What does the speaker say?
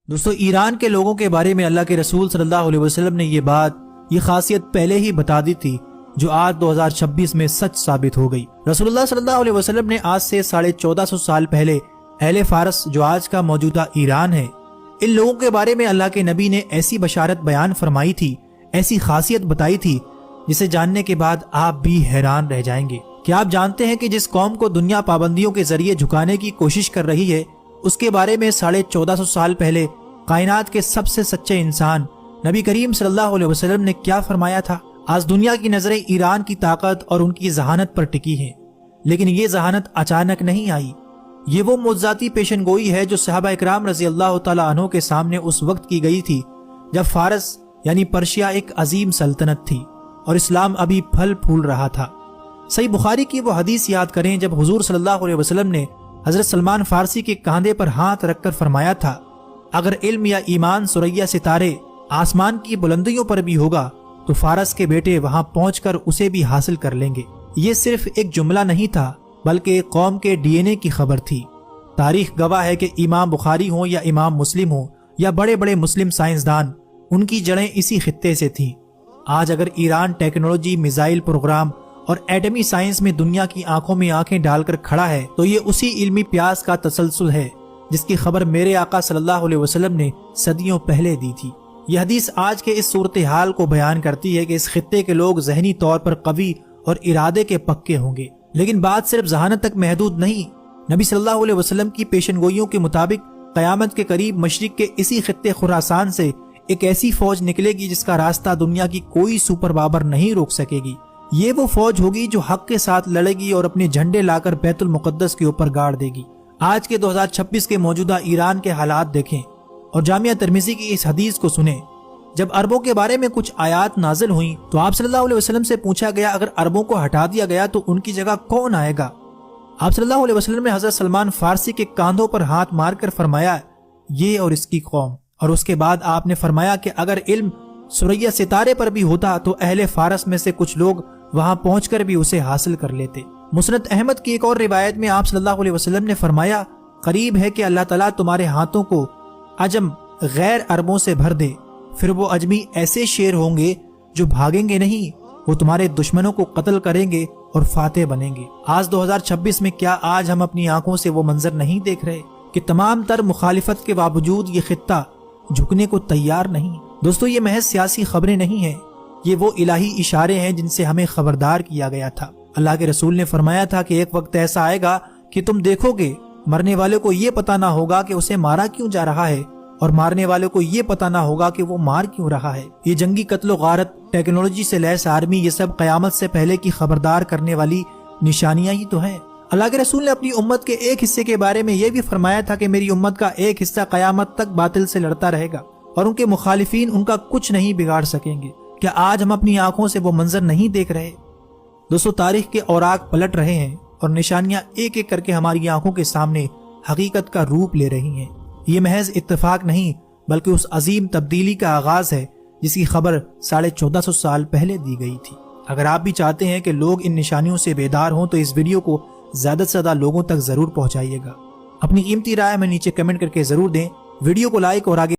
دوستو ایران کے لوگوں کے بارے میں اللہ کے رسول صلی اللہ علیہ وسلم نے یہ خاصیت پہلے ہی بتا دی تھی جو آج 2026 میں سچ ثابت ہو گئی۔ رسول اللہ صلی اللہ علیہ وسلم نے آج سے 1450 سال پہلے اہل فارس جو آج کا موجودہ ایران ہے، ان لوگوں کے بارے میں اللہ کے نبی نے ایسی بشارت بیان فرمائی تھی، ایسی خاصیت بتائی تھی جسے جاننے کے بعد آپ بھی حیران رہ جائیں گے۔ کیا آپ جانتے ہیں کہ جس قوم کو دنیا پابندیوں کے ذریعے جھکانے کی کوشش کر رہی ہے، اس کے بارے میں 1450 سال پہلے کائنات کے سب سے سچے انسان نبی کریم صلی اللہ علیہ وسلم نے کیا فرمایا تھا؟ آج دنیا کی نظریں ایران کی طاقت اور ان کی ذہانت پر ٹکی ہیں، لیکن یہ ذہانت اچانک نہیں آئی۔ یہ وہ معجزاتی پیشن گوئی ہے جو صحابہ اکرام رضی اللہ تعالیٰ عنہ کے سامنے اس وقت کی گئی تھی جب فارس یعنی پرشیا ایک عظیم سلطنت تھی اور اسلام ابھی پھل پھول رہا تھا۔ صحیح بخاری کی وہ حدیث یاد کریں جب حضور صلی اللہ علیہ وسلم نے حضرت سلمان فارسی کے کاندھے پر ہاتھ رکھ کر فرمایا تھا، اگر علم یا ایمان ثریا ستارے آسمان کی بلندیوں پر بھی ہوگا تو فارس کے بیٹے وہاں پہنچ کر اسے بھی حاصل کر لیں گے۔ یہ صرف ایک جملہ نہیں تھا بلکہ ایک قوم کے ڈی این اے کی خبر تھی۔ تاریخ گواہ ہے کہ امام بخاری ہوں یا امام مسلم ہوں یا بڑے بڑے مسلم سائنسدان، ان کی جڑیں اسی خطے سے تھیں۔ آج اگر ایران ٹیکنالوجی، میزائل پروگرام اور ایٹمی سائنس میں دنیا کی آنکھوں میں آنکھیں ڈال کر کھڑا ہے تو یہ اسی علمی پیاس کا تسلسل ہے جس کی خبر میرے آقا صلی اللہ علیہ وسلم نے صدیوں پہلے دی تھی۔ یہ حدیث آج کے اس صورتحال کو بیان کرتی ہے کہ اس خطے کے لوگ ذہنی طور پر قوی اور ارادے کے پکے ہوں گے، لیکن بات صرف ذہانت تک محدود نہیں۔ نبی صلی اللہ علیہ وسلم کی پیشن گوئیوں کے مطابق قیامت کے قریب مشرق کے اسی خطے خراسان سے ایک ایسی فوج نکلے گی جس کا راستہ دنیا کی کوئی سپر پاور نہیں روک سکے گی۔ یہ وہ فوج ہوگی جو حق کے ساتھ لڑے گی اور اپنے جھنڈے لا کر بیت المقدس کے اوپر گاڑ دے گی۔ آج کے 2026 کے موجودہ ایران کے حالات دیکھیں اور جامعہ ترمذی کی اس حدیث کو سنیں۔ جب عربوں کے بارے میں کچھ آیات نازل ہوئیں تو آپ صلی اللہ علیہ وسلم سے پوچھا گیا اگر عربوں کو ہٹا دیا گیا تو ان کی جگہ کون آئے گا؟ آپ صلی اللہ علیہ وسلم نے حضرت سلمان فارسی کے کاندھوں پر ہاتھ مار کر فرمایا، یہ اور اس کی قوم۔ اور اس کے بعد آپ نے فرمایا کہ اگر علم ثریا ستارے پر بھی ہوتا تو اہل فارس میں سے کچھ لوگ وہاں پہنچ کر بھی اسے حاصل کر لیتے۔ مسند احمد کی ایک اور روایت میں آپ صلی اللہ علیہ وسلم نے فرمایا، قریب ہے کہ اللہ تعالیٰ تمہارے ہاتھوں کو عجم غیر عربوں سے بھر دے، پھر وہ اجمی ایسے شیر ہوں گے جو بھاگیں گے نہیں، وہ تمہارے دشمنوں کو قتل کریں گے اور فاتح بنیں گے۔ آج 2026 میں کیا آج ہم اپنی آنکھوں سے وہ منظر نہیں دیکھ رہے کہ تمام تر مخالفت کے باوجود یہ خطہ جھکنے کو تیار نہیں؟ دوستو یہ محض سیاسی خبریں نہیں ہیں، یہ وہ الہی اشارے ہیں جن سے ہمیں خبردار کیا گیا تھا۔ اللہ کے رسول نے فرمایا تھا کہ ایک وقت ایسا آئے گا کہ تم دیکھو گے مرنے والے کو یہ پتہ نہ ہوگا کہ اسے مارا کیوں جا رہا ہے اور مارنے والے کو یہ پتہ نہ ہوگا کہ وہ مار کیوں رہا ہے۔ یہ جنگی قتل و غارت، ٹیکنالوجی سے لیس آرمی، یہ سب قیامت سے پہلے کی خبردار کرنے والی نشانیاں ہی تو ہیں۔ اللہ کے رسول نے اپنی امت کے ایک حصے کے بارے میں یہ بھی فرمایا تھا کہ میری امت کا ایک حصہ قیامت تک باطل سے لڑتا رہے گا اور ان کے مخالفین ان کا کچھ نہیں بگاڑ سکیں گے۔ کیا آج ہم اپنی آنکھوں سے وہ منظر نہیں دیکھ رہے؟ دوستو تاریخ کے اوراق پلٹ رہے ہیں اور نشانیاں ایک ایک کر کے ہماری آنکھوں کے سامنے حقیقت کا روپ لے رہی ہیں۔ یہ محض اتفاق نہیں بلکہ اس عظیم تبدیلی کا آغاز ہے جس کی خبر 1450 سال پہلے دی گئی تھی۔ اگر آپ بھی چاہتے ہیں کہ لوگ ان نشانیوں سے بیدار ہوں تو اس ویڈیو کو زیادہ سے زیادہ لوگوں تک ضرور پہنچائیے گا۔ اپنی قیمتی رائے میں نیچے کمنٹ کر کے ضرور دیں، ویڈیو کو لائک اور آگے